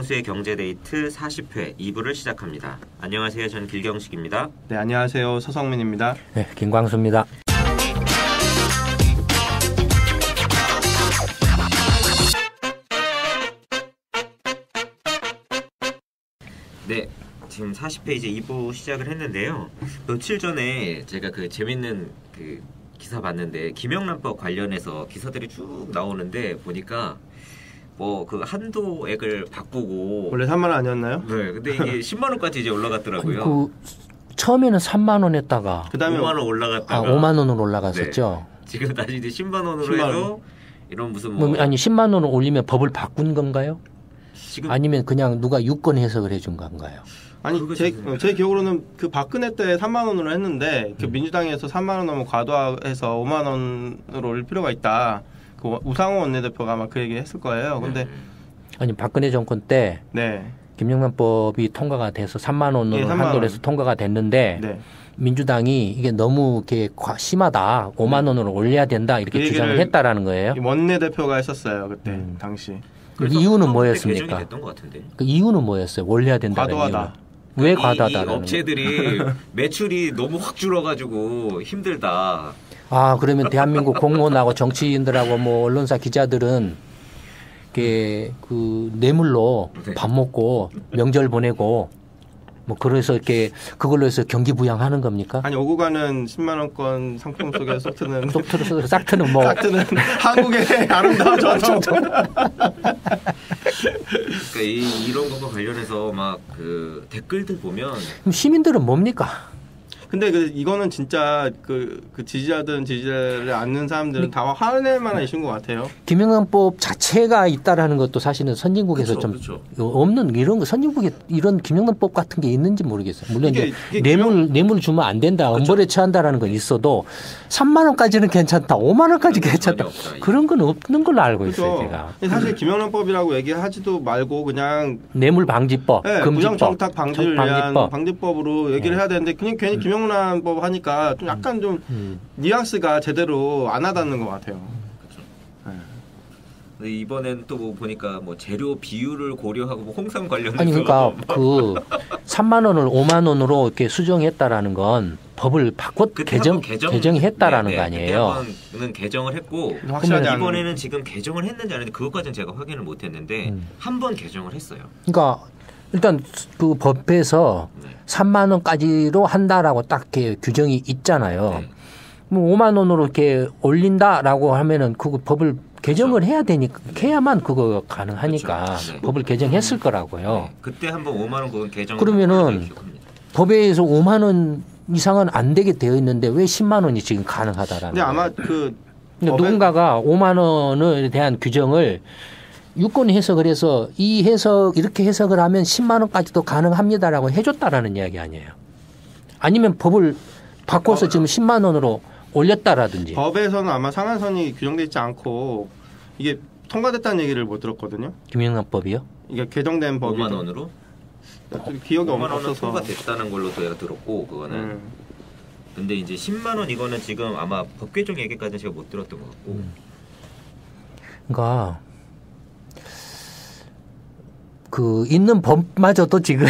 김광수의 경제데이트 40회 2부를 시작합니다. 안녕하세요. 저는 길경식입니다. 네, 안녕하세요. 서성민입니다. 네, 김광수입니다. 네, 지금 40회 이제 2부 시작을 했는데요. 며칠 전에 제가 그 재밌는 그 기사 봤는데 김영란법 관련해서 기사들이 쭉 나오는데 보니까 뭐 그 한도액을 바꾸고 원래 3만 원 아니었나요? 네, 근데 이게 10만 원까지 이제 올라갔더라고요. 그 처음에는 3만 원 했다가 그다음에 5만 원 올라갔다가 5만 원으로 올라갔었죠. 네. 지금 다시 이제 10만 원으로 10만 원. 해서 이런 무슨 아니 10만 원을 올리면 법을 바꾼 건가요? 지금 아니면 그냥 누가 유권 해석을 해준 건가요? 아니 제 기억으로는 그 박근혜 때 3만 원으로 했는데 그 민주당에서 3만 원 너무 과도해서 5만 원으로 올릴 필요가 있다. 그 우상호 원내대표가 아마 그 얘기 했을 거예요. 근데 아니 박근혜 정권 때 네. 김영란법이 통과가 돼서 3만 원으로 예, 3만 한도로 해서 통과가 됐는데 네. 민주당이 이게 너무 이렇게 심하다. 5만 원으로 올려야 된다. 이렇게 그 주장을 했다라는 거예요. 원내대표가 했었어요. 그때 당시. 그 이유는 개정이 뭐였습니까? 됐던 것 같은데. 그 이유는 뭐였어요? 올려야 된다는 과도하다. 이유는. 왜 이 과다하다는 업체들이 매출이 너무 확 줄어가지고 힘들다. 아 그러면 대한민국 공무원하고 정치인들하고 뭐 언론사 기자들은 그 뇌물로 네. 밥 먹고 명절 보내고 뭐 그래서 이렇게 그걸로 해서 경기 부양하는 겁니까? 아니 오고 가는 10만 원권 상품 속에 소트는 싹트는 뭐 싹트는 한국의 아름다운 전통. 그러니까 이런 것과 관련해서 막 그 댓글들 보면 그럼 시민들은 뭡니까? 근데 이거는 진짜 그 지지자든 지지자를 않는 사람들은 다 화낼 만한 이슈인 것 같아요. 김영란법 자체가 있다라는 것도 사실은 선진국에서 그렇죠. 없는 이런 거 선진국에 이런 김영란법 같은 게 있는지 모르겠어요. 물론 이게 이제 뇌물 주면 안 된다, 엄벌에 처한다라는 건 있어도 3만 원까지는 괜찮다, 5만 원까지 괜찮다 그런 건 없는 걸로 알고 있어요, 제가. 사실 김영란법이라고 얘기하지도 말고 그냥 뇌물 방지법, 네, 금지법, 부정청탁 방지를 위한 방지법으로 얘기를 해야 되는데 그냥 괜히 김영란법 하니까 좀 약간 좀 뉘앙스가 제대로 안 와닿는 것 같아요. 그렇죠. 근데 이번엔 또 뭐 보니까 뭐 재료 비율을 고려하고 뭐 홍삼 관련해서 아니 그러니까 그 3만 원을 5만 원으로 이렇게 수정했다라는 건 법을 개정이 했다라는 거 아니에요. 그때는 개정을 했고 확실하지 않은. 이번에는 지금 개정을 했는지 안 했는지 그것까지는 제가 확인을 못했는데 한 번 개정을 했어요. 그러니까 일단 그 법에서 네. 3만 원까지로 한다라고 딱 이렇게 규정이 있잖아요. 네. 뭐 5만 원으로 이렇게 올린다라고 하면은 그 법을 개정을 해야 되니까 해야만 그거 가능하니까 그렇죠. 네. 법을 개정했을 거라고요. 네. 그때 한번 5만 원 그건 개정. 그러면은 법에서 5만 원 이상은 안 되게 되어 있는데 왜 10만 원이 지금 가능하다라는 근데 거예요. 아마 누군가가 5만 원에 대한 규정을 유권 해석을 해서 이렇게 해석을 하면 10만 원까지도 가능합니다라고 해줬다라는 이야기 아니에요. 아니면 법을 바꿔서 지금 10만 원으로 올렸다라든지. 법에서는 아마 상한선이 규정되어 있지 않고 이게 통과됐다는 얘기를 못 들었거든요. 김영란법이요? 이게 개정된 법이 5만 원으로? 기억이 5만 원은 없어서 통과됐다는 걸로 제가 들었고 그거는. 근데 이제 10만 원 이거는 지금 아마 법 개정 얘기까지는 제가 못 들었던 것 같고. 그러니까 그 있는 법마저도 지금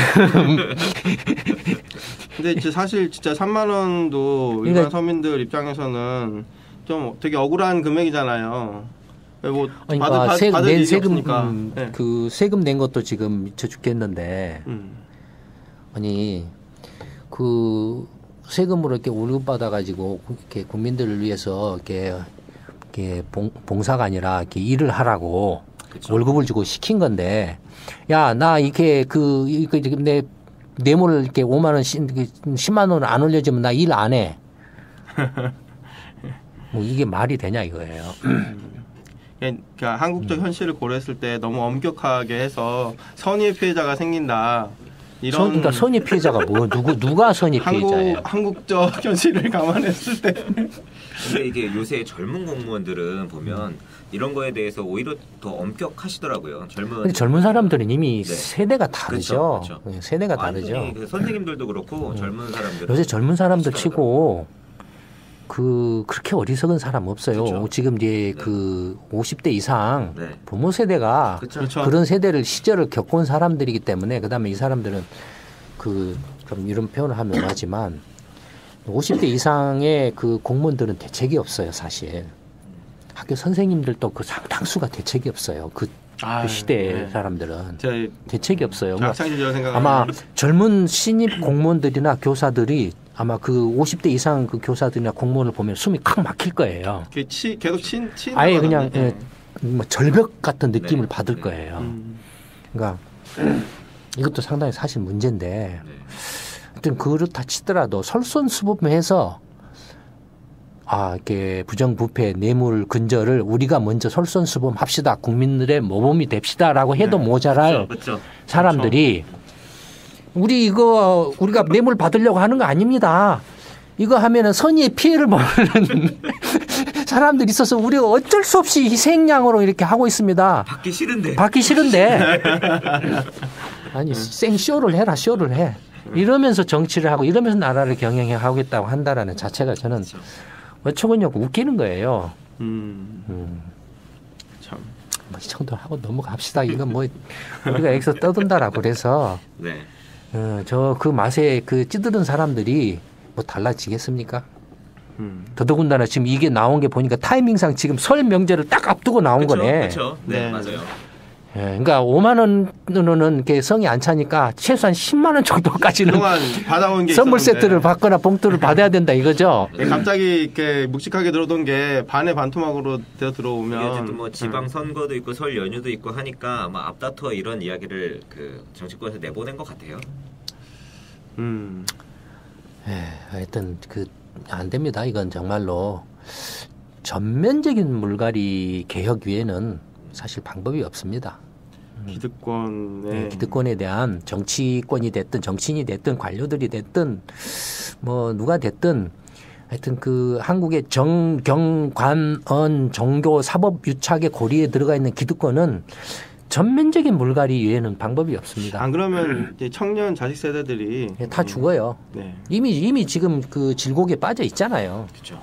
근데 이제 사실 진짜 3만 원도 일반 서민들 입장에서는 좀 되게 억울한 금액이잖아요. 뭐 그러니까 받을 일이 세금 없으니까. 네. 그 세금 낸 것도 지금 미쳐 죽겠는데 아니 그 세금으로 이렇게 월급 받아가지고 이렇게 국민들을 위해서 이렇게 봉사가 아니라 이렇게 일을 하라고 그쵸. 월급을 주고 시킨 건데 야 나 이렇게 내 뇌물을 이렇게 5만 원 10만 원을 안 올려주면 나 일 안 해. 뭐 이게 말이 되냐 이거예요. 그러니까 한국적 현실을 고려했을 때 너무 엄격하게 해서 선의의 피해자가 생긴다. 그러니까 선의 피해자가 뭐 누가 선의 피해자예요? 한국적 현실을 감안했을 때. 근데 이게 요새 젊은 공무원들은 보면 이런 거에 대해서 오히려 더 엄격하시더라고요. 근데 젊은 사람들은 이미 네. 세대가 다르죠. 그렇죠. 세대가 다르죠. 선생님들도 그렇고 젊은 사람들. 요새 젊은 사람들 치고 그렇게 어리석은 사람 없어요. 그쵸. 지금 이제 네. 그 50대 이상 네. 부모 세대가 그쵸. 그런 시절을 겪어온 사람들이기 때문에 그다음에 이 사람들은 좀 이런 표현을 하면 하지만 50대 이상의 그 공무원들은 대책이 없어요, 사실. 학교 선생님들도 그 상당수가 대책이 없어요. 그 시대의 네. 사람들은 제 대책이 없어요. 학창 시절 생각 아마 젊은 신입 공무원들이나 교사들이 아마 그 50대 이상 그 교사들이나 공무원을 보면 숨이 칵 막힐 거예요. 계속 친 아예 그냥 뭐 절벽 같은 느낌을 네. 받을 네. 거예요. 그러니까 이것도 상당히 사실 문제인데 네. 하여튼 그렇다 치더라도 솔선수범해서 이렇게 부정부패 뇌물 근절을 우리가 먼저 솔선수범합시다. 국민들의 모범이 됩시다라고 해도 네. 모자랄 그렇죠. 사람들이 우리가 뇌물 받으려고 하는 거 아닙니다. 이거 하면은 선의의 피해를 보는 사람들이 있어서 우리가 어쩔 수 없이 희생양으로 이렇게 하고 있습니다. 받기 싫은데. 아니 생쇼를 해라. 쇼를 해. 이러면서 정치를 하고 이러면서 나라를 경영해 하겠다고 한다라는 자체가 저는 어처구니없고 웃기는 거예요. 참. 뭐 이 정도 하고 넘어갑시다. 이건 뭐 우리가 여기서 떠든다라고 그래서 네. 저 그 맛에 그 찌들은 사람들이 뭐 달라지겠습니까? 더더군다나 지금 이게 나온 게 보니까 타이밍상 지금 설 명제를 딱 앞두고 나온 거네. 그렇죠. 네, 네. 맞아요. 예, 그러니까 5만 원으로는 이렇게 성이 안 차니까 최소한 10만 원 정도까지는 그동안 받아온 게 선물 있었는데. 세트를 받거나 봉투를 받아야 된다 이거죠. 네, 갑자기 이렇게 묵직하게 들어오던 게 반의 반토막으로 되어 이게 들어오면 어쨌든 뭐 지방 선거도 있고 설 연휴도 있고 하니까 아마 앞다퉈 이런 이야기를 그 정치권에서 내보낸 것 같아요. 하여튼 안 됩니다. 이건 정말로 전면적인 물갈이 개혁 위에는 사실 방법이 없습니다. 기득권에 대한 정치권이 됐든 정치인이 됐든 관료들이 됐든 뭐 누가 됐든 하여튼 그 한국의 정경관언 종교 사법 유착의 고리에 들어가 있는 기득권은 전면적인 물갈이 외에는 방법이 없습니다. 안 그러면 이제 청년 자식 세대들이 다 죽어요. 네. 이미 지금 그 질곡에 빠져 있잖아요. 그렇죠.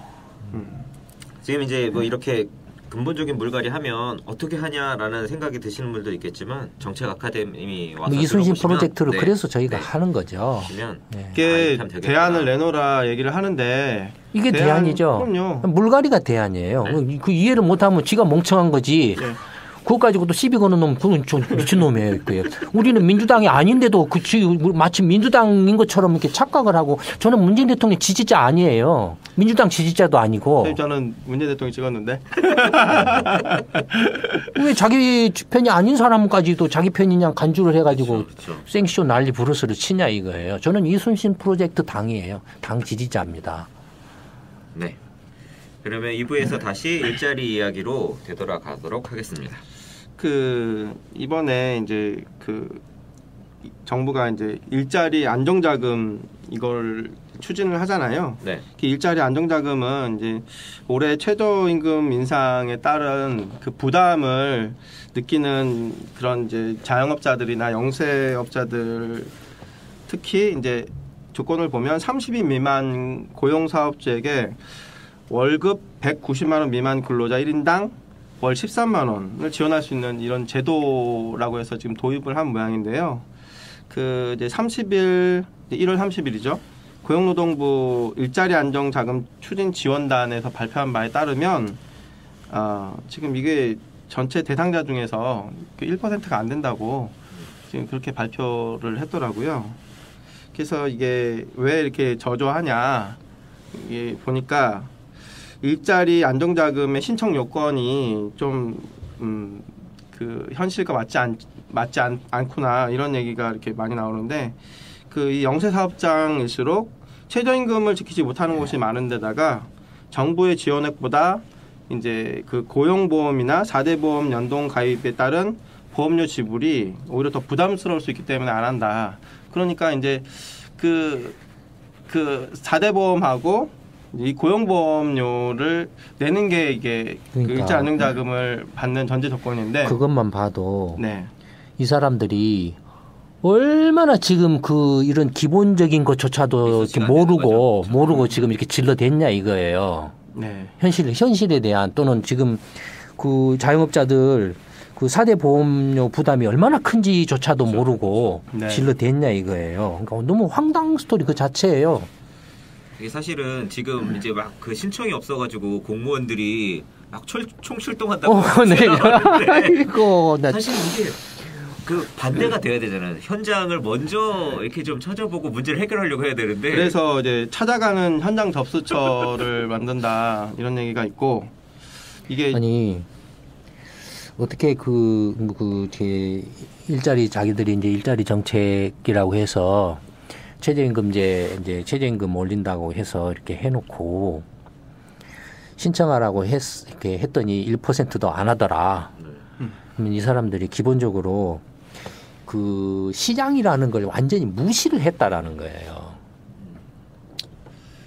지금 이제 뭐 이렇게 근본적인 물갈이 하면 어떻게 하냐라는 생각이 드시는 분도 있겠지만 정책 아카데미 와서 이순신 들어보시면, 프로젝트로 네, 그래서 저희가 네, 하는 거죠. 보시면 이게 참 되겠구나. 대안을 내놓으라 얘기를 하는데 이게 대안이죠. 그럼요. 물갈이가 대안이에요. 네. 그 이해를 못하면 지가 멍청한 거지. 네. 그것 가지고 또 시비 거는 놈, 그건 좀 미친놈이에요. 우리는 민주당이 아닌데도 마치 민주당인 것처럼 이렇게 착각을 하고 저는 문재인 대통령 지지자 아니에요. 민주당 지지자도 아니고. 저는 문재인 대통령 찍었는데. 왜 자기 편이 아닌 사람까지도 자기 편이냐 간주를 해가지고 그렇죠. 생쇼 난리 부르스를 치냐 이거예요. 저는 이순신 프로젝트 당이에요. 당 지지자입니다. 네. 그러면 2부에서 다시 일자리 이야기로 되돌아가도록 하겠습니다. 이번에 이제 정부가 이제 일자리 안정자금 이걸 추진을 하잖아요. 네. 그 일자리 안정자금은 이제 올해 최저임금 인상에 따른 그 부담을 느끼는 그런 이제 자영업자들이나 영세업자들 특히 이제 조건을 보면 30인 미만 고용사업주에게 월급 190만 원 미만 근로자 1인당 월 13만 원을 지원할 수 있는 이런 제도라고 해서 지금 도입을 한 모양인데요. 이제 1월 30일이죠. 고용노동부 일자리 안정 자금 추진 지원단에서 발표한 바에 따르면 지금 이게 전체 대상자 중에서 1%가 안 된다고 지금 그렇게 발표를 했더라고요. 그래서 이게 왜 이렇게 저조하냐? 이게 보니까 일자리 안정자금의 신청 요건이 좀 현실과 맞지 않구나 이런 얘기가 이렇게 많이 나오는데 이 영세 사업장일수록 최저임금을 지키지 못하는 곳이 많은데다가 정부의 지원액보다 이제 고용보험이나 4대 보험 연동 가입에 따른 보험료 지불이 오히려 더 부담스러울 수 있기 때문에 안 한다. 그러니까 이제 4대 보험하고 이 고용보험료를 내는 게 이게 그러니까. 일자 안정자금을 받는 전제 조건인데 그것만 봐도 네. 이 사람들이 얼마나 지금 그 이런 기본적인 것조차도 이렇게 모르고 지금 이렇게 질러댔냐 이거예요. 네. 현실에 대한 또는 지금 그 자영업자들 그 4대 보험료 부담이 얼마나 큰지조차도 모르고 네. 질러댔냐 이거예요. 그러니까 너무 황당 스토리 그 자체예요. 이게 사실은 지금 이제 막 그 신청이 없어가지고 공무원들이 막 총 출동한다고. 네. 아이고, 사실 이게 그 반대가 돼야 되잖아요. 현장을 먼저 이렇게 좀 찾아보고 문제를 해결하려고 해야 되는데. 그래서 이제 찾아가는 현장 접수처를 만든다 이런 얘기가 있고 이게 아니 어떻게 제 일자리 자기들이 이제 일자리 정책이라고 해서 최저임금제 최저임금 올린다고 해서 이렇게 해놓고 신청하라고 이렇게 했더니 1%도 안 하더라. 그러면 이 사람들이 기본적으로 그 시장이라는 걸 완전히 무시를 했다라는 거예요.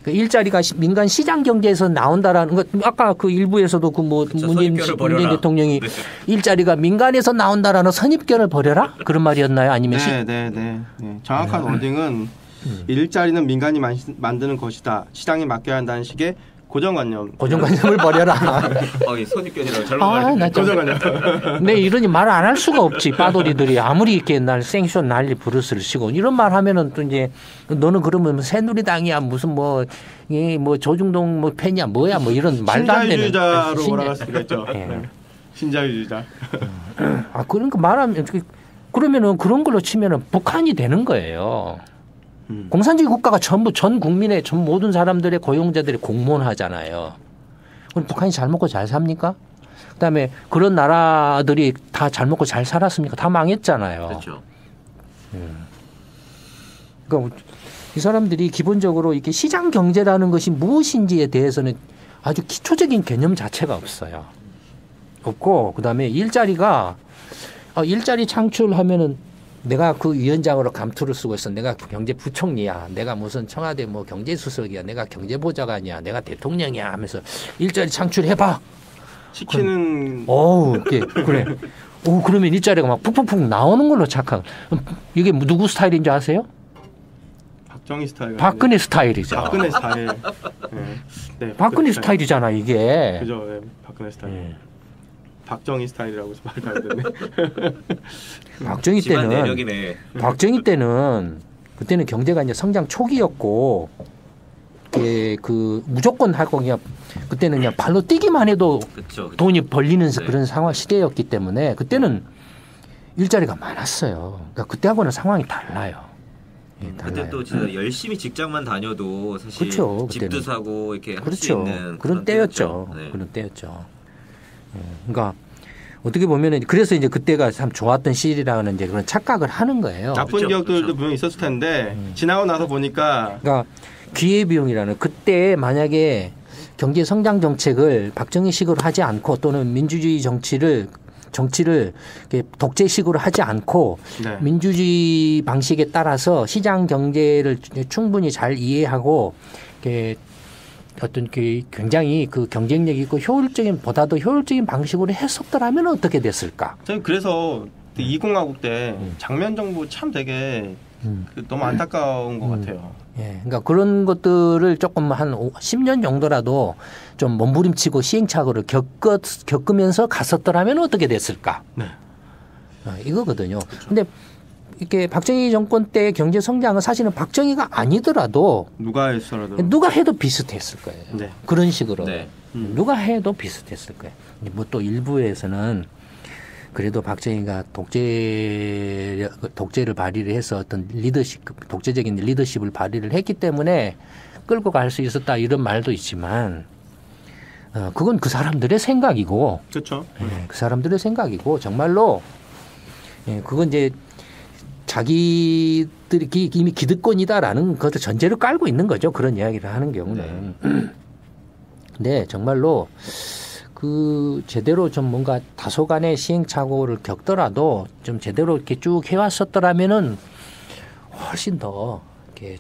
그 일자리가 민간 시장 경제에서 나온다라는 것, 아까 그 일부에서도 그 뭐 문재인 대통령이 네. 일자리가 민간에서 나온다라는 선입견을 버려라 그런 말이었나요? 아니면 네. 정확한 워딩은 일자리는 민간이 만드는 것이다. 시장에 맡겨야 한다는 식의 고정관념을 버려라. 선입견이라고 잘못 말했네. 고정관념. 네, 이러니 말 안 할 수가 없지. 빠돌이들이 아무리 이렇게 날 생쇼 난리 부르스를 치고 이런 말 하면은 또 이제 너는 그러면 새누리당이야 무슨 뭐 조중동 뭐 팬이야 뭐야 뭐 이런 말도 안 되는 신자유주의자로 몰아갈 수가 있죠. 네. 신자유주의자. 그러니까 말하면 그러면은 그런 걸로 치면은 북한이 되는 거예요. 공산주의 국가가 전부 전 국민의 전 모든 사람들의 고용자들이 공무원 하잖아요. 그럼 북한이 잘 먹고 잘 삽니까? 그다음에 그런 나라들이 다 잘 먹고 잘 살았습니까? 다 망했잖아요. 그렇죠. 그러니까 이 사람들이 기본적으로 이렇게 시장 경제라는 것이 무엇인지에 대해서는 아주 기초적인 개념 자체가 없어요. 없고 그다음에 일자리 창출하면은 내가 그 위원장으로 감투를 쓰고 있어. 내가 경제부총리야. 내가 무슨 청와대 뭐 경제수석이야. 내가 경제보좌관이야. 내가 대통령이야 하면서 일자리 창출해봐. 시키는. 그래. 그러면 일자리가 막 푹푹푹 나오는 걸로 착각. 이게 누구 스타일인지 아세요? 박정희 스타일. 박근혜 스타일이죠. 박근혜 스타일. 네, 박근혜 스타일이잖아 이게. 그죠. 네, 박근혜 스타일. 네. 박정희 스타일이라고 말도 안 되네. 박정희 때는 그때는 경제가 이제 성장 초기였고 그 무조건 할 거 그냥 그때는 그냥 발로 뛰기만 해도 그쵸. 돈이 벌리는 그런 상황 시대였기 때문에 그때는 일자리가 많았어요. 그러니까 그때하고는 상황이 달라요. 그때 또 진짜 열심히 직장만 다녀도 사실 그렇죠, 집도 사고 이렇게 할 수 그렇죠. 있는 그런 때였죠. 네. 그런 때였죠. 그러니까 어떻게 보면은 그래서 이제 그때가 참 좋았던 시절이라는 이제 그런 착각을 하는 거예요. 나쁜 그렇죠, 기억들도 그렇죠. 분명히 있었을 텐데 지나고 나서 보니까 그러니까 기회비용이라는 그때 만약에 경제 성장 정책을 박정희식으로 하지 않고 또는 민주주의 정치를 이렇게 독재식으로 하지 않고 네. 민주주의 방식에 따라서 시장 경제를 충분히 잘 이해하고 이렇게 어떤 그 굉장히 그 경쟁력 있고 보다도 효율적인 방식으로 했었더라면 어떻게 됐을까? 저는 그래서 20가국 때 장면 정부 참 되게 너무 안타까운 것 같아요. 예, 그러니까 그런 것들을 조금 한 10년 정도라도 좀 몸부림치고 시행착오를 겪으면서 갔었더라면 어떻게 됐을까? 네. 이거거든요. 근데 이렇게 박정희 정권 때 경제 성장은 사실은 박정희가 아니더라도 누가 했어라도 누가 해도 비슷했을 거예요. 네. 그런 식으로 네. 누가 해도 비슷했을 거예요. 뭐 또 일부에서는 그래도 박정희가 독재를 발휘를 해서 어떤 독재적인 리더십을 발휘를 했기 때문에 끌고 갈 수 있었다 이런 말도 있지만 그건 그 사람들의 생각이고 그렇죠. 그 사람들의 생각이고 정말로 그건 이제 자기들이 이미 기득권이다라는 것을 전제를 깔고 있는 거죠. 그런 이야기를 하는 경우는. 근데 정말로 그 제대로 좀 뭔가 다소간의 시행착오를 겪더라도 좀 제대로 이렇게 쭉 해왔었더라면은 훨씬 더 이렇게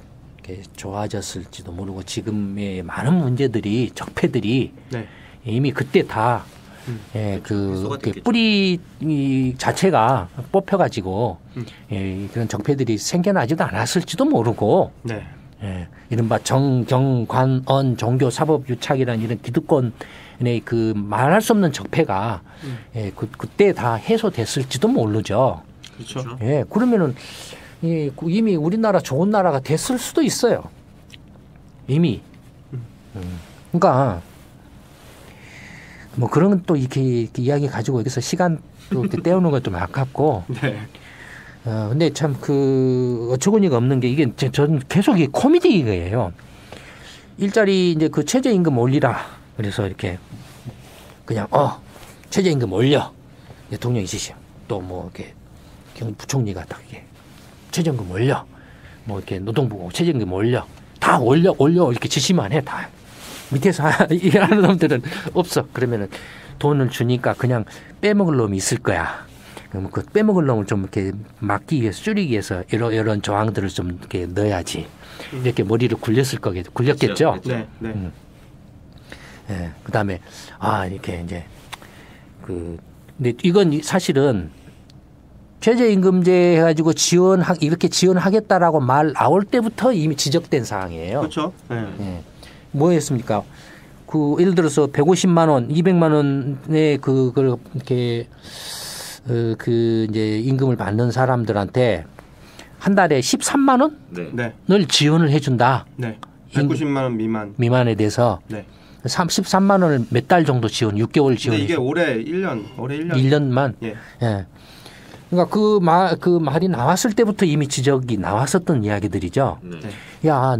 좋아졌을지도 모르고 지금의 많은 문제들이 적폐들이 네. 이미 그때 다 예, 그 됐겠죠. 뿌리 자체가 뽑혀가지고 예, 그런 적폐들이 생겨나지도 않았을지도 모르고 네. 예, 이른바 정경관언 종교 사법 유착이라는 이런 기득권의 그 말할 수 없는 적폐가 예, 그때 다 해소됐을지도 모르죠. 그렇죠. 예, 그러면은 이미 우리나라 좋은 나라가 됐을 수도 있어요. 이미. 그러니까 뭐 그런 또 이렇게 이야기 가지고 여기서 시간 또 이렇게 때우는 것도 아깝고. 네. 근데 참 그 어처구니가 없는 게 이게 저는 계속 이 코미디예요. 일자리 이제 그 최저임금 올리라. 그래서 이렇게 그냥 최저임금 올려. 대통령이시죠. 또 뭐 이렇게 부총리가 딱 이게 최저임금 올려. 뭐 이렇게 노동부가 최저임금 올려. 다 올려 이렇게 지시만 해 다. 밑에서 일하는 놈들은 없어. 그러면은 돈을 주니까 그냥 빼먹을 놈이 있을 거야. 그럼 그 빼먹을 놈을 좀 이렇게 막기 위해서 줄이기 위해서 이런 조항들을 좀 이렇게 넣어야지. 이렇게 머리를 굴렸겠죠. 그렇죠. 네. 네. 예. 그다음에 이렇게 이제 근데 이건 사실은 최저임금제 해가지고 이렇게 지원하겠다라고 말 나올 때부터 이미 지적된 사항이에요. 그렇죠. 네. 예. 뭐였습니까? 예를 들어서 150만 원, 200만 원의 그걸 이렇게 이제 임금을 받는 사람들한테 한 달에 13만 원을 네. 지원을 해준다. 네. 190만 원 미만에 대해서 네. 13만 원을 몇 달 정도 6개월 지원. 이게 올해 1년. 1년만. 예. 예. 그러니까 그 말이 나왔을 때부터 이미 지적이 나왔었던 이야기들이죠. 네. 야,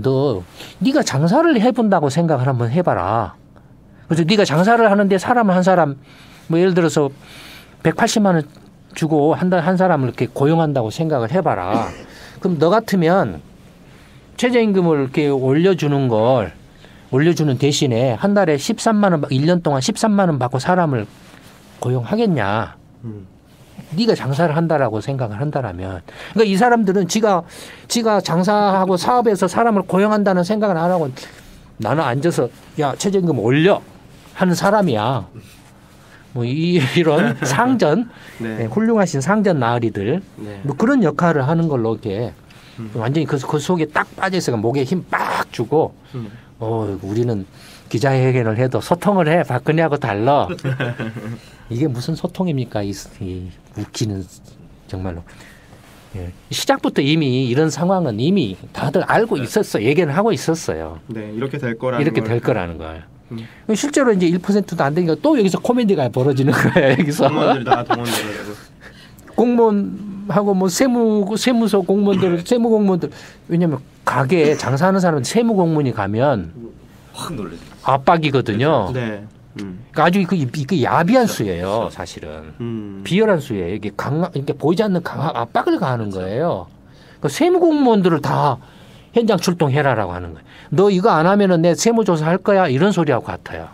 네가 장사를 해본다고 생각을 한번 해봐라. 그래서 네가 장사를 하는데 사람 한 사람 뭐 예를 들어서 180만 원 주고 한 사람을 이렇게 고용한다고 생각을 해봐라. 그럼 너 같으면 최저임금을 이렇게 올려주는 대신에 한 달에 13만 원, 1년 동안 13만 원 받고 사람을 고용하겠냐. 네가 장사를 한다라고 생각을 한다라면. 그러니까 이 사람들은 지가 장사하고 사업에서 사람을 고용한다는 생각을 안 하고 나는 앉아서 야, 최저임금 올려 하는 사람이야. 뭐 이런 상전, 네. 훌륭하신 상전 나으리들 네. 뭐 그런 역할을 하는 걸로 이렇게 완전히 그 속에 딱 빠져 있어가 목에 힘 빡 주고 우리는 기자회견을 해도 소통을 해. 박근혜하고 달라. 이게 무슨 소통입니까? 이 웃기는 정말로. 예. 시작부터 이미 이런 상황은 이미 다들 알고 있었어. 얘기는 하고 있었어요. 네, 이렇게 될 거라는 걸. 실제로 이제 1%도 안 되니까 또 여기서 코미디가 벌어지는 거예요. 여기서. 공무원들 다 동원되고. 공무원하고 뭐 세무서 공무원들, 세무 공무원들. 왜냐면 가게에 장사하는 사람은 세무 공무원이 가면 확 놀라죠. 압박이거든요. 네. 그러니까 아주 그 야비한 수예요, 사실은. 비열한 수예요. 이게 이게 보이지 않는 강한 압박을 가하는 거예요. 그러니까 세무 공무원들을 다 현장 출동해라라고 하는 거예요. 너 이거 안 하면은 내 세무조사 할 거야 이런 소리하고 같아요.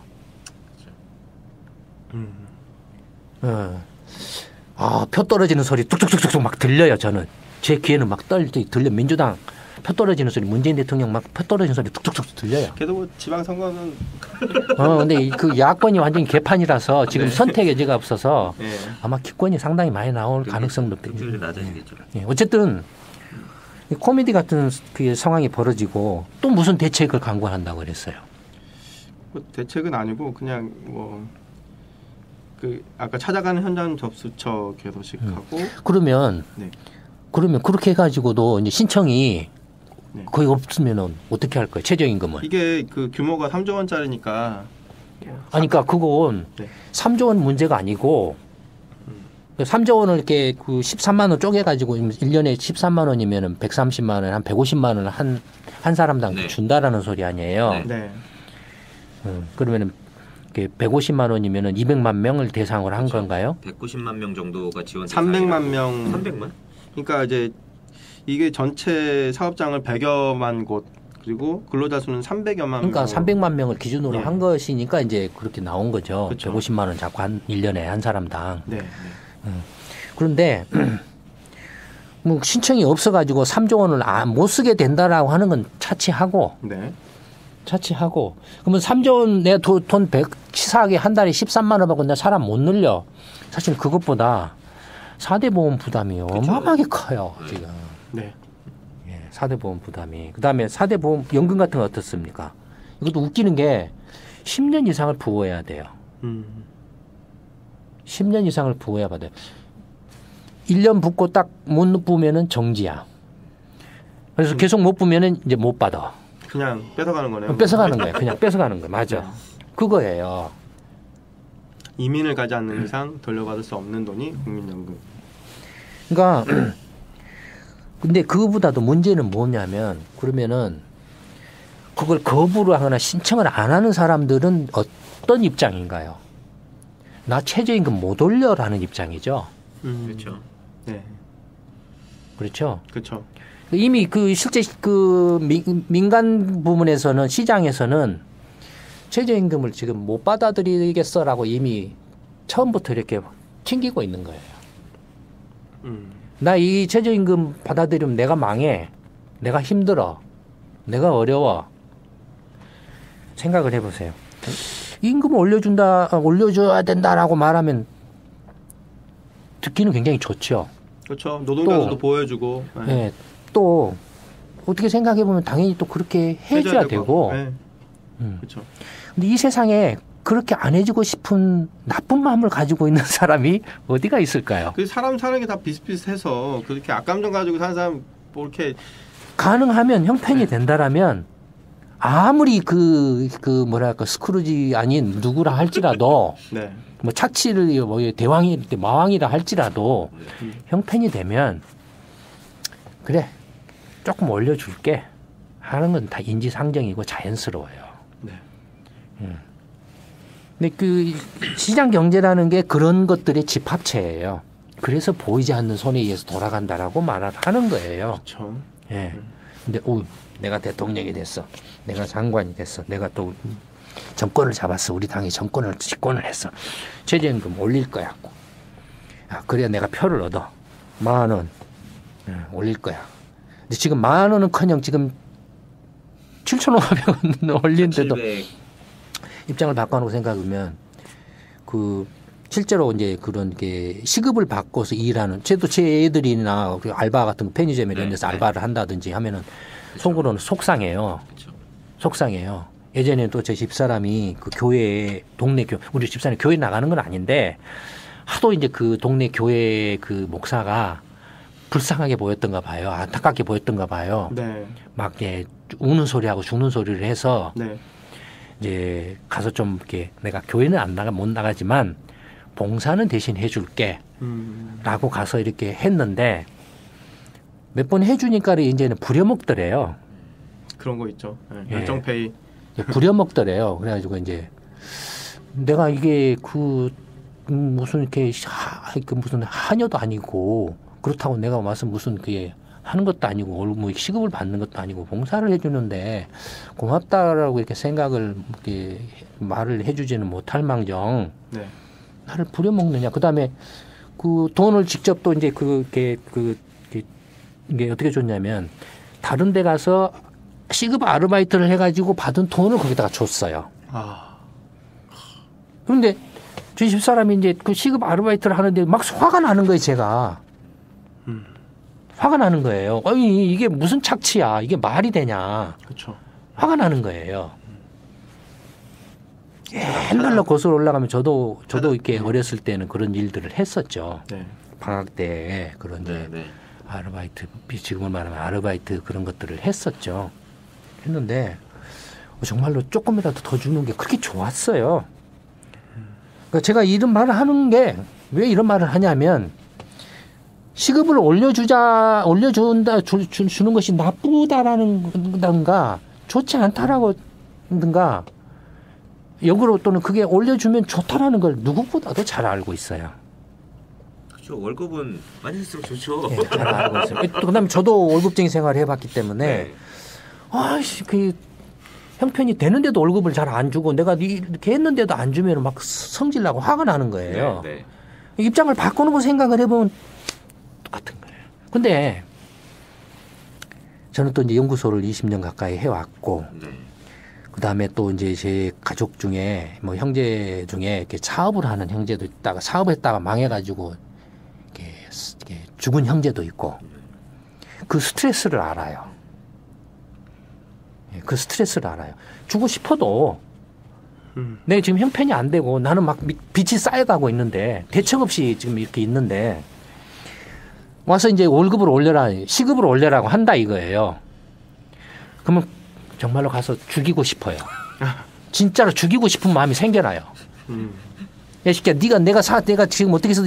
표 떨어지는 소리 뚝뚝뚝뚝 막 들려요. 저는 제 귀에는 막 들려. 민주당 표 떨어지는 소리, 문재인 대통령 막 표 떨어지는 소리 뚝뚝뚝 들려요. 그래도 뭐 지방선거는 근데 그 야권이 완전히 개판이라서 지금 선택 여지가 없어서 네. 아마 기권이 상당히 많이 나올 가능성도 득표율이 낮아지겠죠. 어쨌든 코미디 같은 그 상황이 벌어지고 또 무슨 대책을 강구한다고 그랬어요. 뭐 대책은 아니고 그냥 아까 찾아가는 현장 접수처 개소식하고 그러면 그렇게 해가지고도 이제 신청이 거의 없으면은 어떻게 할 거예요? 최저임금은 이게 그 규모가 3조 원짜리니까. 그러니까 그건 3조 원 문제가 아니고 3조 원을 이렇게 그 13만 원 쪼개가지고 1년에 13만 원이면은 130만 원, 한 150만 원을 한 사람당 준다라는 소리 아니에요. 네. 그러면은 150만 원이면은 200만 명을 대상으로 한 건가요? 190만 명 정도가 지원. 300만 명. 300만? 그러니까 이제 이게 전체 사업장을 100여만 곳 그리고 근로자 수는 300여만 명. 그러니까 300만 명을 기준으로 한 것이니까 이제 그렇게 나온 거죠. 그렇죠. 150만 원 잡고 1년에 한 사람당. 네. 그런데 뭐 신청이 없어가지고 3조 원을 못 쓰게 된다라고 하는 건 차치하고 자취하고 그러면 3조 원 내가 돈 100 치사하게 한 달에 13만 원 받고 나 사람 못 늘려. 사실 그것보다 4대 보험 부담이 어마어마하게 커요. 지금. 네. 예, 4대 보험 부담이. 그다음에 4대 보험 연금 같은 거 어떻습니까? 이것도 웃기는 게 10년 이상을 부어야 돼요. 10년 이상을 부어야 받아요. 1년 붓고 딱 못 부으면은 정지야. 그래서 계속 못 부으면은 이제 못 받아. 그냥 뺏어가는 거네요. 뺏어가는 거예요. 그냥 뺏어가는 거예요. 맞아. 그거예요. 이민을 가지 않는 이상 돌려받을 수 없는 돈이 국민연금. 그러니까 근데 그거보다도 문제는 뭐냐면 그러면은 그걸 거부를 하거나 신청을 안 하는 사람들은 어떤 입장인가요? 나 최저임금 못 올려라는 입장이죠. 그렇죠. 네. 그렇죠. 그렇죠. 이미 그 실제 그 민간 부문에서는 시장에서는 최저임금을 지금 못 받아들이겠어라고 이미 처음부터 이렇게 튕기고 있는 거예요. 나 이 최저임금 받아들이면 내가 망해. 내가 힘들어. 내가 어려워. 생각을 해보세요. 임금을 올려줘야 된다라고 말하면 듣기는 굉장히 좋죠. 그렇죠. 노동자들도 보여주고. 네. 네. 또 어떻게 생각해보면 당연히 또 그렇게 해줘야 되고. 네. 그렇죠. 근데 이 세상에 그렇게 안 해주고 싶은 나쁜 마음을 가지고 있는 사람이 어디가 있을까요? 그 사람 사는 게 다 비슷비슷해서 그렇게 악감정 가지고 사는 사람 뭐 이렇게 가능하면 형편이 된다라면 아무리 그 뭐랄까 스크루지 아닌 누구라 할지라도 네. 뭐 착취를 뭐 마왕이라 할지라도 형편이 되면 그래 조금 올려줄게 하는 건 다 인지상정이고 자연스러워요. 네. 근데 그 시장 경제라는 게 그런 것들의 집합체예요. 그래서 보이지 않는 손에 의해서 돌아간다라고 말을 하는 거예요. 그렇죠. 예. 근데 내가 대통령이 됐어. 내가 장관이 됐어. 내가 또 정권을 잡았어. 우리 당이 정권을 집권을 했어. 최저임금 올릴 거야. 그래야 내가 표를 얻어. 10,000원 올릴 거야. 근데 지금 10,000원은커녕 지금 7,500원 올리는데도 700. 입장을 바꿔놓고 생각하면 그 실제로 이제 그런 게 시급을 받고서 일하는 제 애들이나 알바 같은 거 편의점에 이런 데서 알바를 한다든지 하면은 속으로는 속상해요. 속상해요. 예전에 또 제 집사람이 그 교회에 우리 집사람이 교회 나가는 건 아닌데 하도 이제 그 동네 교회 그 목사가 불쌍하게 보였던가 봐요. 안타깝게 보였던가 봐요. 네. 막 이제 우는 소리하고 죽는 소리를 해서 네. 이제 가서 좀 이렇게 내가 교회는 못 나가지만 봉사는 대신 해줄게. 라고 가서 이렇게 했는데 몇 번 해주니까 이제는 부려먹더래요. 그런 거 있죠. 네. 열정페이. 부려먹더래요. 그래가지고 이제 내가 이게 무슨 이렇게 무슨 하녀도 아니고 그렇다고 내가 와서 무슨 그게 하는 것도 아니고 뭐 시급을 받는 것도 아니고 봉사를 해주는데 고맙다라고 이렇게 생각을 이렇게 말을 해주지는 못할 망정 네. 나를 부려먹느냐. 그다음에 그 돈을 직접 또 이제 이게 어떻게 줬냐면 다른 데 가서 시급 아르바이트를 해가지고 받은 돈을 거기다가 줬어요. 그런데 저희 집사람이 이제 그 시급 아르바이트를 하는데 막 화가 나는 거예요, 제가. 화가 나는 거예요. 아니, 이게 무슨 착취야. 이게 말이 되냐. 그렇죠. 화가 나는 거예요. 옛날로 거슬러 올라가면 저도 이렇게 어렸을 때는 그런 일들을 했었죠. 네. 방학 때 그런 아르바이트, 지금은 말하면 아르바이트 그런 것들을 했었죠. 했는데 정말로 조금이라도 더 주는 게 그렇게 좋았어요. 그러니까 제가 이런 말을 하는 게 왜 이런 말을 하냐면 시급을 주는 것이 나쁘다라는 건가 좋지 않다라고 하든가 역으로 또는 그게 올려주면 좋다라는 걸 누구보다도 잘 알고 있어요. 그렇죠. 월급은 많이 쓸수록 좋죠. 네, 잘 알고 있어요. 그다음에 저도 월급쟁이 생활을 해봤기 때문에 네. 형편이 되는데도 월급을 잘 안 주고 내가 이렇게 했는데도 안 주면 막 성질나고 화가 나는 거예요. 네. 입장을 바꿔놓고 생각을 해보면 똑같은 거예요. 근데 저는 또 이제 연구소를 20년 가까이 해왔고 그다음에 또 이제 제 가족 중에 뭐 형제 중에 이렇게 사업을 하는 형제도 있다가 사업했다가 망해가지고 이렇게 죽은 형제도 있고 그 스트레스를 알아요. 그 스트레스를 알아요. 주고 싶어도 내가 지금 형편이 안 되고 나는 막 빚이 쌓여가고 있는데 대책 없이 지금 이렇게 있는데 와서 이제 월급을 올려라, 시급을 올려라고 한다 이거예요. 그러면 정말로 가서 죽이고 싶어요. 진짜로 죽이고 싶은 마음이 생겨나요. 야, 시끼야, 내가 지금 어떻게 해서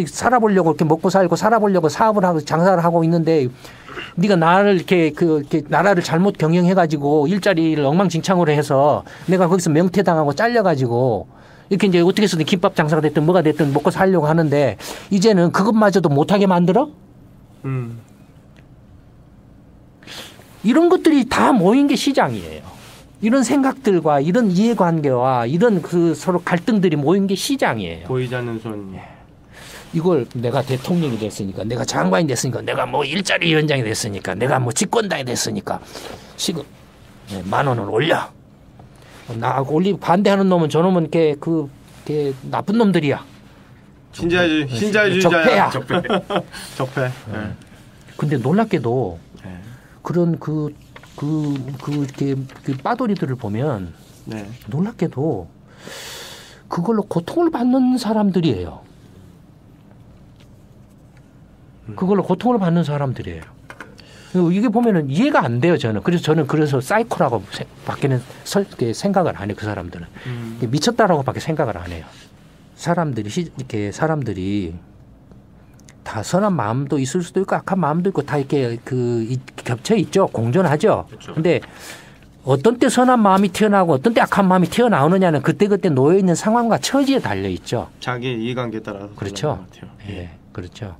살아보려고 이렇게 먹고 살고 살아보려고 사업을 하고 장사를 하고 있는데 네가 나를 이렇게 나라를 잘못 경영해가지고 일자리를 엉망진창으로 해서 내가 거기서 명퇴당하고 잘려가지고 이렇게 이제 어떻게 해서든 김밥 장사가 됐든 뭐가 됐든 먹고 살려고 하는데 이제는 그것마저도 못하게 만들어? 이런 것들이 다 모인 게 시장이에요. 이런 생각들과 이런 이해관계와 이런 그 서로 갈등들이 모인 게 시장이에요. 보이지 않는 손. 이걸 내가 대통령이 됐으니까, 내가 장관이 됐으니까, 내가 뭐 일자리 위원장이 됐으니까, 내가 뭐 집권당이 됐으니까 시급 10,000원을 올려. 나하고 올리고 반대하는 놈은 저놈은 이렇게 나쁜 놈들이야. 신자유주의자야. 적폐. 근데 놀랍게도 그런 이렇게 빠돌이들을 보면 놀랍게도 그걸로 고통을 받는 사람들이에요. 그걸로 고통을 받는 사람들이에요. 이게 보면은 이해가 안 돼요, 저는. 그래서 저는 사이코라고 밖에는 생각을 안 해요, 그 사람들은. 미쳤다라고밖에 생각을 안 해요. 사람들이 다 선한 마음도 있을 수도 있고 악한 마음도 있고 다 이렇게 겹쳐 있죠. 공존하죠. 그렇죠. 근데 어떤 때 선한 마음이 튀어나오고 어떤 때 악한 마음이 튀어나오느냐는 그때그때 놓여 있는 상황과 처지에 달려 있죠. 자기 이해관계에 따라서. 그렇죠. 예, 그렇죠.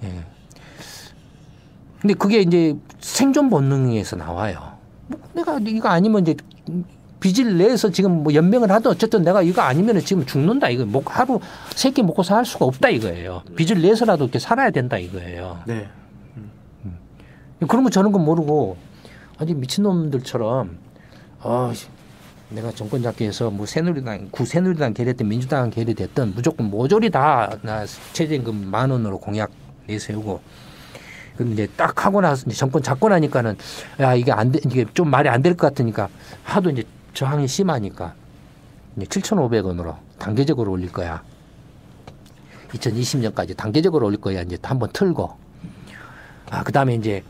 예. 근데 그게 이제 생존 본능에서 나와요. 내가 이거 아니면 이제 빚을 내서 지금 뭐 연명을 하든 어쨌든 내가 이거 아니면 지금 죽는다. 이거 하루 3끼 먹고 살 수가 없다 이거예요. 빚을 내서라도 이렇게 살아야 된다 이거예요. 네. 그런 거 저런 거 모르고 아니 미친놈들처럼 내가 정권 잡기 위해서 뭐 새누리당 계리됐든 민주당 계리됐든 무조건 모조리 다 나 최저임금 10,000원으로 공약 내세우고 근데 딱 하고 나서 이제 정권 잡고 나니까는 야 이게 이게 좀 말이 안 될 것 같으니까 하도 이제 저항이 심하니까 이제 7,500원으로 단계적으로 올릴 거야. 2020년까지 단계적으로 올릴 거야. 이제 한번 틀고 그다음에 이제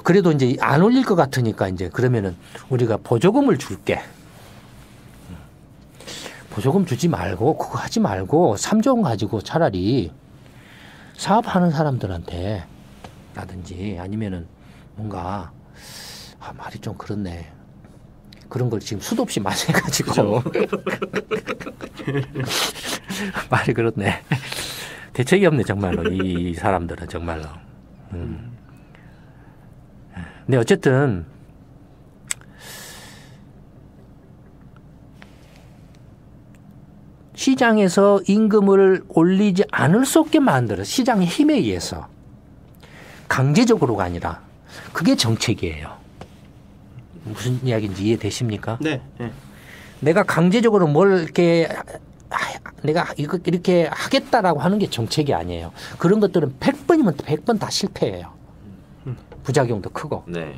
그래도 이제 안 올릴 것 같으니까 이제 그러면은 우리가 보조금을 줄게. 보조금 주지 말고 그거 하지 말고 3조 원 가지고 차라리 사업하는 사람들한테 라든지 아니면은 뭔가 말이 좀 그렇네. 그런 걸 지금 수도 없이 많이 해가지고 말이 그렇네. 대책이 없네 정말로 이 사람들은 정말로. 근데 어쨌든 시장에서 임금을 올리지 않을 수 없게 만들어 시장의 힘에 의해서 강제적으로가 아니라 그게 정책이에요. 무슨 이야기인지 이해되십니까? 네. 내가 강제적으로 뭘 이렇게 내가 이거 이렇게 하겠다라고 하는 게 정책이 아니에요. 그런 것들은 100번이면 100번 다 실패해요. 부작용도 크고. 네.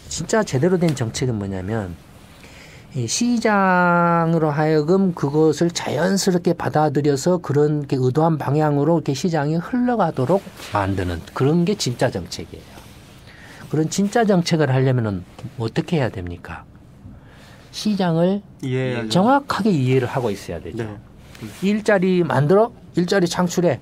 진짜 제대로 된 정책은 뭐냐면 이 시장으로 하여금 그것을 자연스럽게 받아들여서 그런 게 의도한 방향으로 이렇게 시장이 흘러가도록 만드는 그런 게 진짜 정책이에요. 그런 진짜 정책을 하려면은 어떻게 해야 됩니까? 시장을 정확하게 이해를 하고 있어야 되죠. 네. 일자리 일자리 창출해.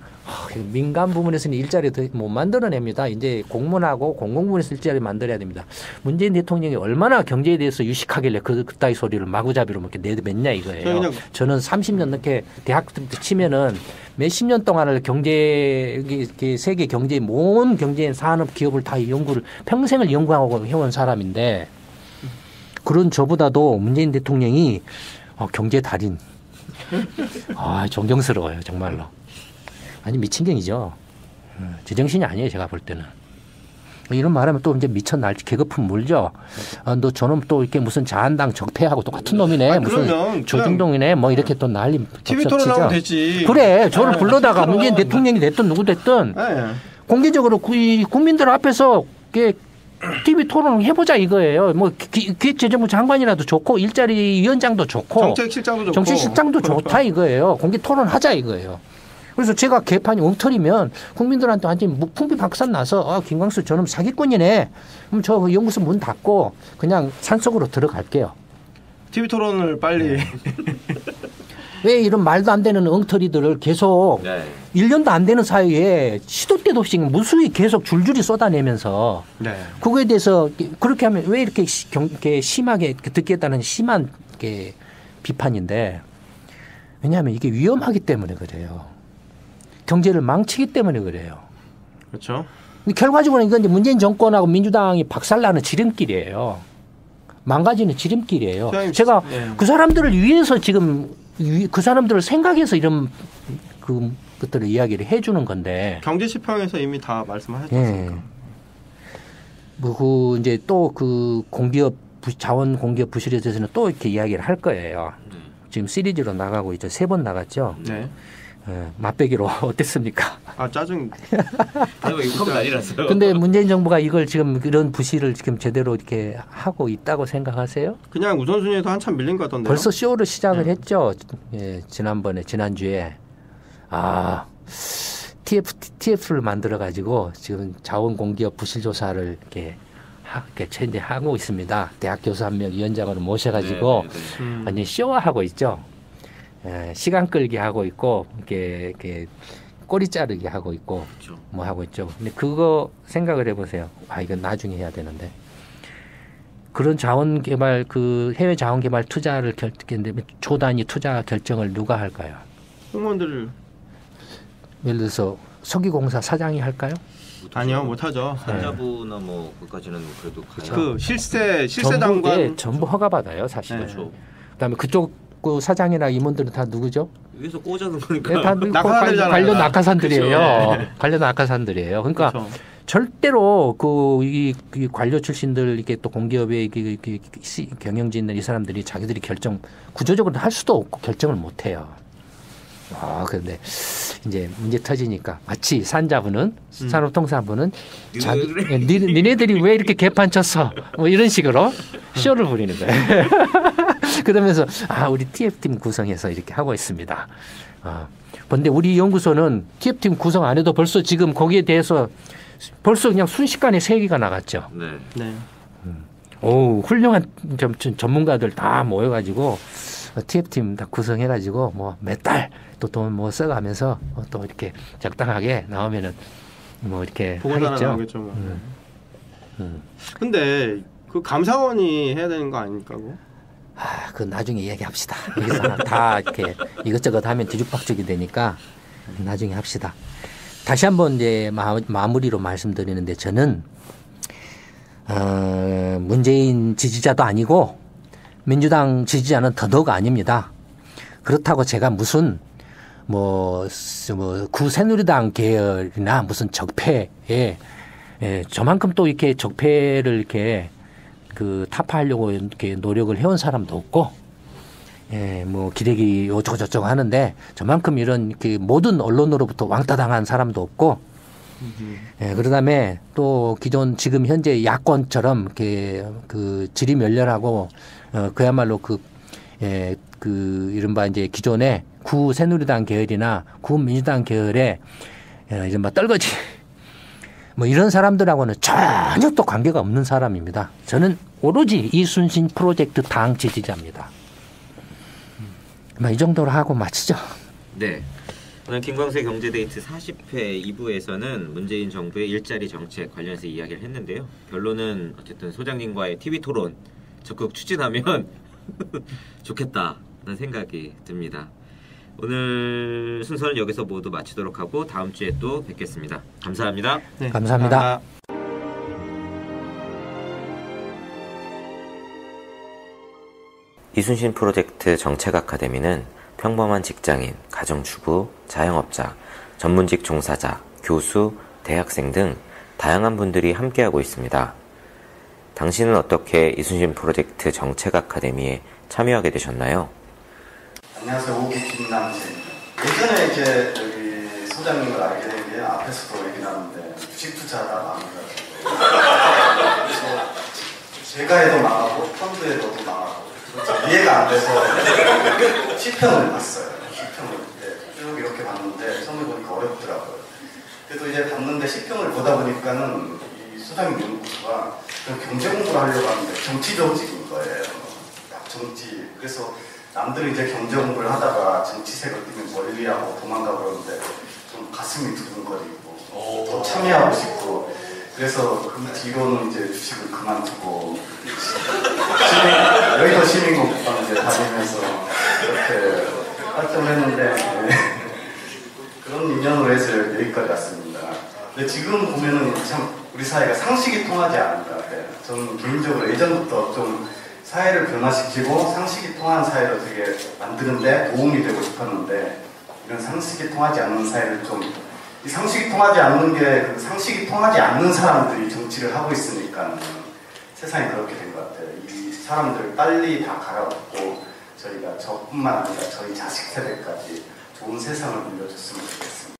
민간 부문에서는 일자리 더 못 만들어냅니다. 이제 공무원하고 공공부문에서 일자리 만들어야 됩니다. 문재인 대통령이 얼마나 경제에 대해서 유식하길래 그따위 소리를 마구잡이로 이렇게 내뱉냐 이거예요. 저는 30년 넘게 대학 때 치면은 몇십 년 동안을 세계 경제 모든 경제 산업 기업을 다 연구를 평생을 연구하고 해온 사람인데 그런 저보다도 문재인 대통령이 경제 달인. 존경스러워요 정말로. 아니 미친경이죠. 제정신이 아니에요 제가 볼 때는. 이런 말하면 또 이제 미쳤날 계급품 물죠. 너 저놈 또 이렇게 무슨 자한당 적폐하고 똑같은 놈이네. 무슨 조중동이네. 뭐 이렇게 또 난리. TV 토론하면 되지. 그래. 저를 불러다가 문재인 대통령이 됐든 누구 됐든 공개적으로 국민들 앞에서 TV 토론을 해보자 이거예요. 뭐 기획재정부 장관이라도 좋고 일자리 위원장도 좋고 정책실장도 좋다 이거예요. 공개 토론하자 이거예요. 그래서 제가 개판이 엉터리면 국민들한테 완전히 풍비박산 나서 김광수 저놈 사기꾼이네. 그럼 저 연구소 문 닫고 그냥 산속으로 들어갈게요. TV 토론을 빨리. 왜 이런 말도 안 되는 엉터리들을 계속 1년도 안 되는 사이에 시도 때도 없이 무수히 계속 줄줄이 쏟아내면서 그거에 대해서 그렇게 하면 왜 이렇게 심하게 듣겠다는 심한 비판인데 왜냐하면 이게 위험하기 때문에 그래요. 경제를 망치기 때문에 그래요. 그렇죠. 결과적으로 이건 이제 문재인 정권하고 민주당이 박살나는 지름길이에요. 망가지는 지름길이에요. 제가 그 사람들을 위해서 지금 그 사람들을 생각해서 이런 것들을 이야기를 해주는 건데. 경제 지평에서 이미 다 말씀하셨으니까. 뭐 이제 또 그 공기업 자원 공기업 부실에 대해서는 또 이렇게 이야기를 할 거예요. 지금 시리즈로 나가고 이제 3번 나갔죠. 네. 맛배기로 어땠습니까? 짜증. 욕하면 난리났어요. 근데 문재인 정부가 이걸 지금 이런 부실을 지금 제대로 이렇게 하고 있다고 생각하세요? 그냥 우선순위에서 한참 밀린 것 같던데요. 벌써 쇼를 시작을 했죠. 지난주에. TF를 만들어 가지고 지금 자원공기업 부실 조사를 이렇게 하고 있습니다. 대학 교수 한 명 위원장으로 모셔가지고 완전 쇼하고 있죠. 시간 끌기 하고 있고 이렇게 꼬리 자르기 하고 있고 그렇죠. 뭐 하고 있죠. 근데 그거 생각을 해보세요. 이건 나중에 해야 되는데 그런 자원개발 해외 자원개발 투자를 결정했는데 조 단위 투자 결정을 누가 할까요? 공무원들. 예를 들어서 석유공사 사장이 할까요? 아니요, 못하죠. 산자부나 뭐 그까지는 그래도 그 실세 당관 전부 허가받아요, 사실은. 그렇죠. 그다음에 그쪽 그 사장이나 임원들은 다 누구죠? 위에서 꽂아놓은 거니까. 다 관련 낙하산들이에요. 그렇죠. 관련 낙하산들이에요. 그러니까 그렇죠. 절대로 이 관료 출신들 이게 또 공기업의 경영진들 이 사람들이 자기들이 구조적으로 할 수도 없고 결정을 못 해요. 그런데 이제 문제 터지니까 마치 산자부는 산업통상부는 니네들이 왜 이렇게 개판 쳤어? 뭐 이런 식으로 쇼를 부리는 거예요. 그러면서 우리 TF팀 구성해서 이렇게 하고 있습니다. 그런데 우리 연구소는 TF팀 구성 안 해도 벌써 지금 거기에 대해서 벌써 그냥 순식간에 3개가 나갔죠. 네. 오, 훌륭한 전문가들 다 모여가지고 TF팀 다 구성해가지고 뭐 몇 달 또 돈 뭐 써가면서 또 이렇게 적당하게 나오면은 뭐 이렇게 하겠죠. 근데 그 감사원이 해야 되는 거 아닙니까? 그 나중에 얘기합시다. 여기서 다 이렇게 이것저것 하면 뒤죽박죽이 되니까 나중에 합시다. 다시 한번 이제 마무리로 말씀드리는데 저는 문재인 지지자도 아니고 민주당 지지자는 더더욱 아닙니다. 그렇다고 제가 무슨 구새누리당 계열이나 무슨 적폐에 저만큼 또 이렇게 적폐를 이렇게 타파하려고 이렇게 노력을 해온 사람도 없고, 뭐 기레기 어쩌고 저쩌고 하는데 저만큼 이런 모든 언론으로부터 왕따 당한 사람도 없고, 그다음에 또 지금 현재 야권처럼 지리멸렬하고 그야말로 이른바 이제 기존의 구새누리당 계열이나 구민주당 계열의 이른바 떨거지 뭐 이런 사람들하고는 전혀 또 관계가 없는 사람입니다. 저는 오로지 이순신 프로젝트 당 지지자입니다. 이 정도로 하고 마치죠. 네. 오늘 김광수의 경제데이트 40회 2부에서는 문재인 정부의 일자리 정책 관련해서 이야기를 했는데요. 결론은 어쨌든 소장님과의 TV 토론 적극 추진하면 좋겠다는 생각이 듭니다. 오늘 순서는 여기서 모두 마치도록 하고 다음 주에 또 뵙겠습니다. 감사합니다. 네, 감사합니다. 이순신 프로젝트 정책 아카데미는 평범한 직장인, 가정주부, 자영업자, 전문직 종사자, 교수, 대학생 등 다양한 분들이 함께하고 있습니다. 당신은 어떻게 이순신 프로젝트 정책 아카데미에 참여하게 되셨나요? 안녕하세요. 오기 김남진입니다. 예전에 이제 여기 소장님을 알게 된 게 앞에서도 얘기 나왔는데 주식 투자하다 망해가지고 그래서 제가 해도 망하고 펀드에도 망하고 이해가 안 돼서 시편을 봤어요. 시편을 쭉 이렇게 봤는데 처음에 보니까 어렵더라고요. 그래도 이제 봤는데 시편을 보다 보니까는 이 소장님 연구소가 경제 공부를 하려고 하는데 정치 조직인 거예요. 정치. 그래서 남들은 이제 경제 공부를 하다가 정치색을 띠면 멀리하고 도망가 그러는데 좀 가슴이 두근거리고 더 참여하고 싶고 그래서 그 뒤로는 이제 주식을 그만두고 여의도 시민공부방 이제 다니면서 이렇게 활동을 했는데 그런 인연으로 해서 여기까지 왔습니다. 근데 지금 보면은 참 우리 사회가 상식이 통하지 않는 것 같아요. 저는 개인적으로 예전부터 좀 사회를 변화시키고 상식이 통하는 사회로 되게 만드는데 도움이 되고 싶었는데 이런 상식이 통하지 않는 사회를 좀 이 상식이 통하지 않는 게 그 상식이 통하지 않는 사람들이 정치를 하고 있으니까 세상이 그렇게 된 것 같아요. 이 사람들 빨리 다 갈아엎고 저희가 저뿐만 아니라 저희 자식 세대까지 좋은 세상을 물려줬으면 좋겠습니다.